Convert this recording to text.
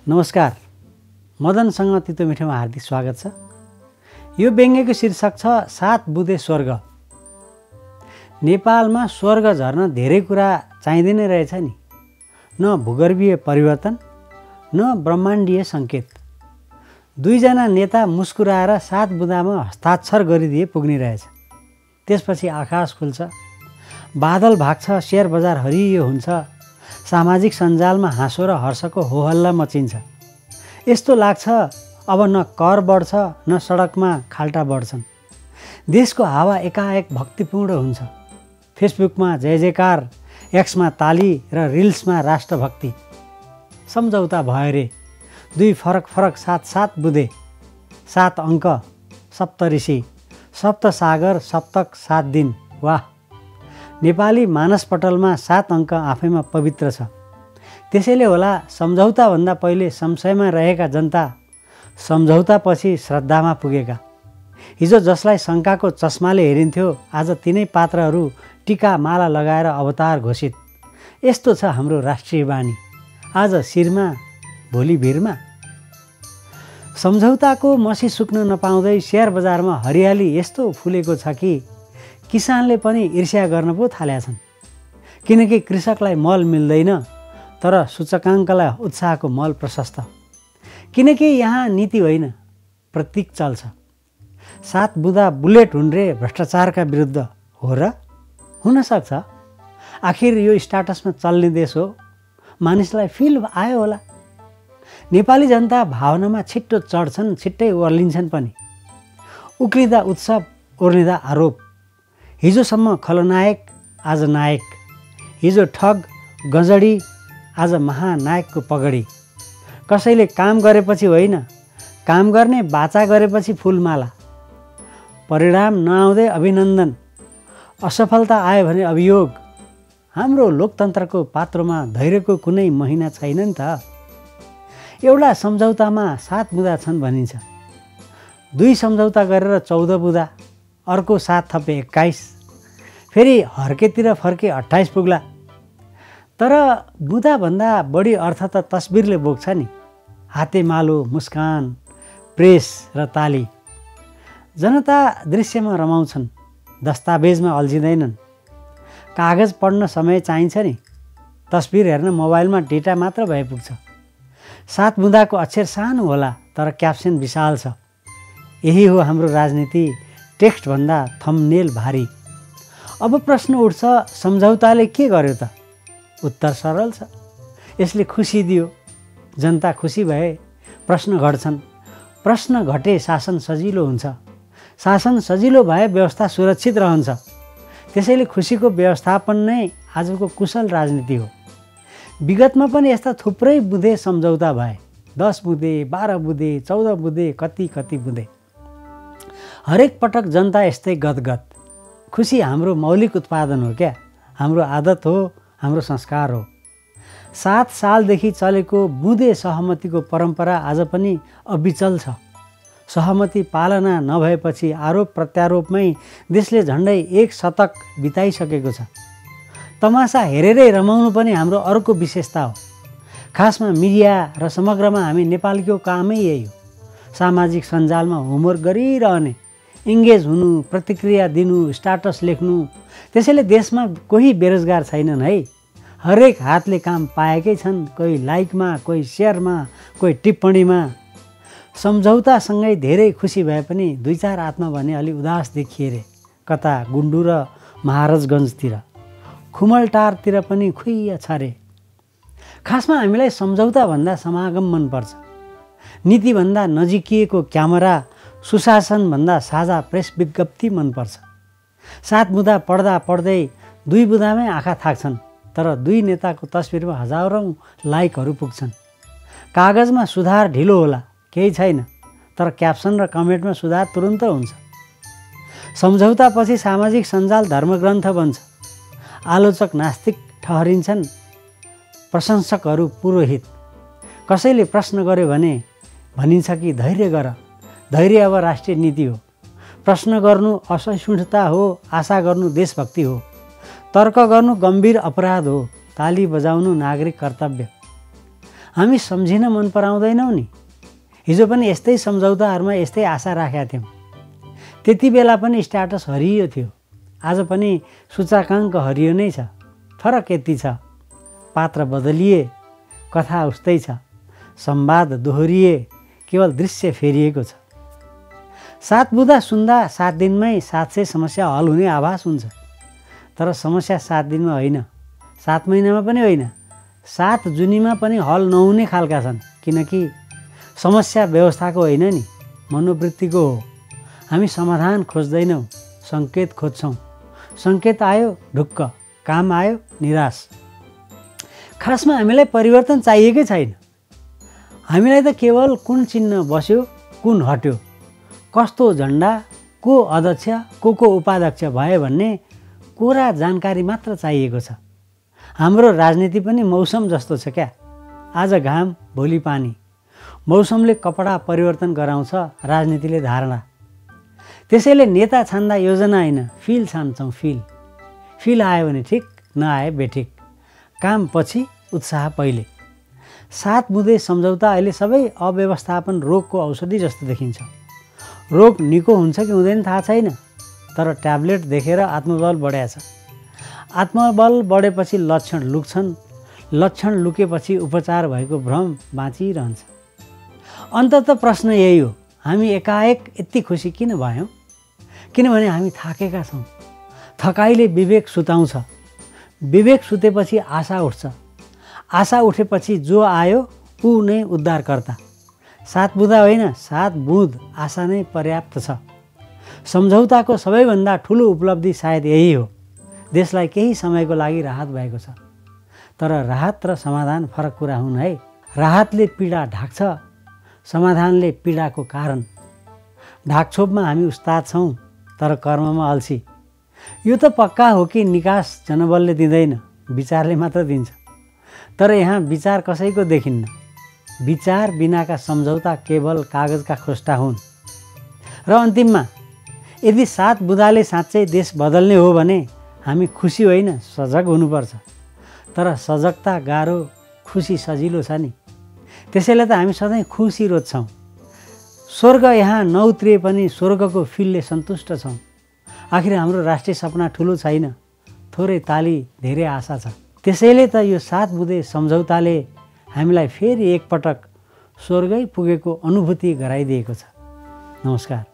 नमस्कार, मदनसँग तितो मिठोमा हार्दिक स्वागत छ। यो व्यङ्ग्यको शीर्षक छ 7 बुँदे स्वर्ग। नेपालमा स्वर्ग झर्न धेरै कुरा चाहिँदैन रहेछ नि, न भूगर्भीय परिवर्तन न ब्रह्माण्डीय सङ्केत। दुईजना नेता मुस्कुराएर 7 बुँदामा हस्ताक्षर गरिदिए पुग्ने रहेछ। त्यसपछि आकाश खुल्छ, बादल भाग्छ, सेयर बजार हरियो हुन्छ, सामाजिक सञ्जालमा हाँसो र हर्षको होहल्ला मचिन्छ। यस्तो लाग्छ अब न कर बढ्छ न सडकमा खाल्टा बढ्छन्। देशको हावा एकाएक भक्तिपूर्ण हुन्छ। फेसबुकमा जय जयकार, एक्समा ताली र रिल्समा राष्ट्रभक्ति। सम्झौता भयो रे, दुई फरक फरक 7 बुँदे, 7 अङ्क, सप्तऋषि, सप्तसागर, सप्तक, 7 दिन। वाह! नेपाली मानसपटलमा 7 अङ्क आफैमा पवित्र छ। त्यसैले होला सम्झौताभन्दा पहिले संशयमा रहेका जनता सम्झौतापछि श्रद्धामा पुगेका। हिजो जसलाई शङ्काको चस्माले हेरिन्थ्यो, आज तिनै पात्रहरू टीका माला लगाएर अवतार घोषित। यस्तो छ हाम्रो राष्ट्रिय बानी, आज शिरमा भोलि भिरमा। सम्झौताको मसी सुक्न नपाउँदै सेयर बजारमा हरियाली यस्तो फुलेको छ कि किसानले पनि ईर्ष्या गर्न पो थालेका छन्। किनकि कृषकलाई मल मिल्दैन, तर सूचकाङ्कलाई उत्साहको मल प्रशस्त। किनकि यहाँ नीति होइन, प्रतीक चल्छ। 7 बुँदा बुलेट हुन् रे भ्रष्टाचारका विरुद्ध, हो र? हुनसक्छ। आखिर यो स्टाटसमा चल्ने देश हो, मानिसलाई फिल आयो होला। नेपाली जनता भावनामा छिट्टो चढ्छन्, छिट्टै ओर्लिन्छन् पनि। उक्लिँदा उत्सव, ओर्लिँदा आरोप। हिजोसम्म खलनायक, आज नायक। हिजो ठग गजडी, आज महानायकको पगडी। कसैले काम गरेपछि होइन, काम गर्ने बाचा गरेपछि फुलमाला। परिणाम नआउँदै अभिनन्दन, असफलता आयो भने अभियोग। हाम्रो लोकतन्त्रको पात्रोमा धैर्यको कुनै महिना छैन नि त। एउटा सम्झौतामा 7 बुँदा छन् भनिन्छ। 2 सम्झौता गरेर 14 बुँदा, अर्को 7 थपे 21, फेरि हर्केतिर फर्के 28 पुग्ला। तर बुँदाभन्दा बढी अर्थ त तस्बिरले बोक्छ नि। हातेमालो, मुस्कान, प्रेस र ताली। जनता दृश्यमा रमाउँछन्, दस्तावेजमा अल्झिँदैनन्। कागज पढ्न समय चाहिन्छ नि, तस्बिर हेर्न मोबाइलमा डेटा मात्र भए पुग्छ। 7 बुँदाको अक्षर सानो होला, तर क्याप्सन विशाल छ। यही हो हाम्रो राजनीति, टेक्स्टभन्दा थम्बनेल भारी। अब प्रश्न उठ्छ, सम्झौताले के गर्यो त? उत्तर सरल छ, यसले खुसी दियो। जनता खुसी भए प्रश्न घट्छन्, प्रश्न घटे शासन सजिलो हुन्छ। शासन सजिलो भए व्यवस्था सुरक्षित रहन्छ। त्यसैले खुसीको व्यवस्थापन नै आजको कुशल राजनीति हो। विगतमा पनि यस्ता थुप्रै बुँदे सम्झौता भए। 10 बुँदे, 12 बुँदे, 14 बुँदे, कति बुँदे। हरेक पटक जनता यस्तै गदगद। खुसी हाम्रो मौलिक उत्पादन हो क्या, हाम्रो आदत हो, हाम्रो संस्कार हो। 7 सालदेखि चलेको बुँदे सहमतिको परम्परा आज पनि अविचल छ। सहमति पालना नभएपछि आरोप प्रत्यारोपमै देशले झन्डै 1 शतक बिताइसकेको छ। तमासा हेरेरै रमाउनु पनि हाम्रो अर्को विशेषता हो। खासमा मिडिया र समग्रमा हामी नेपालीको कामै यही हो। सामाजिक सञ्जालमा होमवर्क गरिरहने, इङ्गेज हुनु, प्रतिक्रिया दिनु, स्टाटस लेख्नु। त्यसैले देशमा कोही बेरोजगार छैनन् है। हरेक हातले काम पाएकै छन्, कोही लाइकमा, कोही सेयरमा, कोही टिप्पणीमा। सम्झौतासँगै धेरै खुसी भए पनि 2-4 आत्मा भने अलि उदास देखिए रे। कता गुन्डु र महाराजगञ्जतिर, खुमलटारतिर पनि खुइया छ रे। खासमा हामीलाई सम्झौताभन्दा समागम मनपर्छ। नीतिभन्दा नजिकिएको क्यामेरा, सुशासनभन्दा साझा प्रेस विज्ञप्ति मनपर्छ। 7 बुँदा पढ्दा पढ्दै 2 बुँदामै आँखा थाक्छन्, तर 2 नेताको तस्बिरमा हजारौँ लाइकहरू पुग्छन्। कागजमा सुधार ढिलो होला, केही छैन, तर क्याप्सन र कमेन्टमा सुधार तुरुन्त हुन्छ। सम्झौतापछि सामाजिक सञ्जाल धर्मग्रन्थ बन्छ। आलोचक नास्तिक ठहरिन्छन्, प्रशंसकहरू पुरोहित। कसैले प्रश्न गर्यो भने भनिन्छ कि धैर्य गर। धैर्य अब राष्ट्रिय नीति हो। प्रश्न गर्नु असहिष्णुता हो, आशा गर्नु देशभक्ति हो। तर्क गर्नु गम्भीर अपराध हो, ताली बजाउनु नागरिक कर्तव्य। हामी सम्झिन मन पराउँदैनौँ नि। हिजो पनि यस्तै सम्झौताहरूमा यस्तै आशा राखेका थियौँ। त्यति बेला पनि स्ट्याटस हरियो थियो, आज पनि सूचकाङ्क हरियो नै छ। फरक यति छ, पात्र बदलिए कथा उस्तै छ, संवाद दोहोरिए केवल दृश्य फेरिएको छ। 7 बुँदा सुन्दा 7 दिनमै 700 समस्या हल हुने आभास हुन्छ। तर समस्या 7 दिनमा होइन, 7 महिनामा पनि होइन, 7 जुनीमा पनि हल नहुने खालका छन्। किनकि समस्या व्यवस्थाको होइन नि, मनोवृत्तिको हो। हामी समाधान खोज्दैनौँ, सङ्केत खोज्छौँ। सङ्केत आयो ढुक्क, काम आयो निराश। खासमा हामीलाई परिवर्तन चाहिएकै छैन। हामीलाई त केवल कुन चिन्ह बस्यो, कुन हट्यो, कस्तो झन्डा, को अध्यक्ष, को उपाध्यक्ष भयो भन्ने कोरा जानकारी मात्र चाहिएको छ। हाम्रो राजनीति पनि मौसम जस्तो छ क्या। आज घाम, भोलि पानी। मौसमले कपडा परिवर्तन गराउँछ, राजनीतिले धारणा। त्यसैले नेता छान्दा योजना होइन, फिल छान्छौँ। फिल आयो भने ठिक, नआए बेठिक। काम पछि, उत्साह पहिले। 7 बुँदे सम्झौता अहिले सबै अव्यवस्थापन रोगको औषधि जस्तो देखिन्छ। रोग निको हुन्छ कि हुँदैन थाहा छैन, तर ट्याब्लेट देखेर आत्मबल बढ्या छ। आत्मबल बढेपछि लक्षण लुक्छन्, लक्षण लुकेपछि उपचार भएको भ्रम बाँचिरहन्छ। अन्ततः प्रश्न यही हो, हामी एकाएक यति खुसी किन भयौँ? किनभने हामी थाकेका छौँ। थकाइले विवेक सुताउँछ। विवेक सुतेपछि आशा उठ्छ। आशा उठेपछि जो आयो ऊ नै उद्धारकर्ता। 7 बुँदा होइन, 7 बुँद आशा नै पर्याप्त छ। सम्झौताको सबैभन्दा ठुलो उपलब्धि सायद यही हो, देशलाई केही समयको लागि राहत भएको छ। तर राहत र समाधान फरक कुरा हुन् है। राहतले पीडा ढाक्छ, समाधानले पीडाको कारण। ढाकछोपमा हामी उस्ताद छौँ, तर कर्ममा अल्छी। यो त पक्का हो कि निकास जनबलले दिँदैन, विचारले मात्र दिन्छ। तर यहाँ विचार कसैको देखिन्न। विचार बिनाका सम्झौता केवल कागजका खोस्टा हुन्। र अन्तिममा यदि 7 बुँदाले साँच्चै देश बदल्ने हो भने हामी खुसी होइन, सजग हुनुपर्छ। तर सजगता गाह्रो, खुसी सजिलो छ नि। त्यसैले त हामी सधैँ खुसी रोज्छौँ। स्वर्ग यहाँ नउत्रिए पनि स्वर्गको फिलले सन्तुष्ट छौँ। आखिर हाम्रो राष्ट्रिय सपना ठुलो छैन, थोरै ताली धेरै आशा छ। त्यसैले त यो 7 बुँदे सम्झौताले हामीलाई फेरि एकपटक स्वर्गै पुगेको अनुभूति गराइदिएको छ। नमस्कार।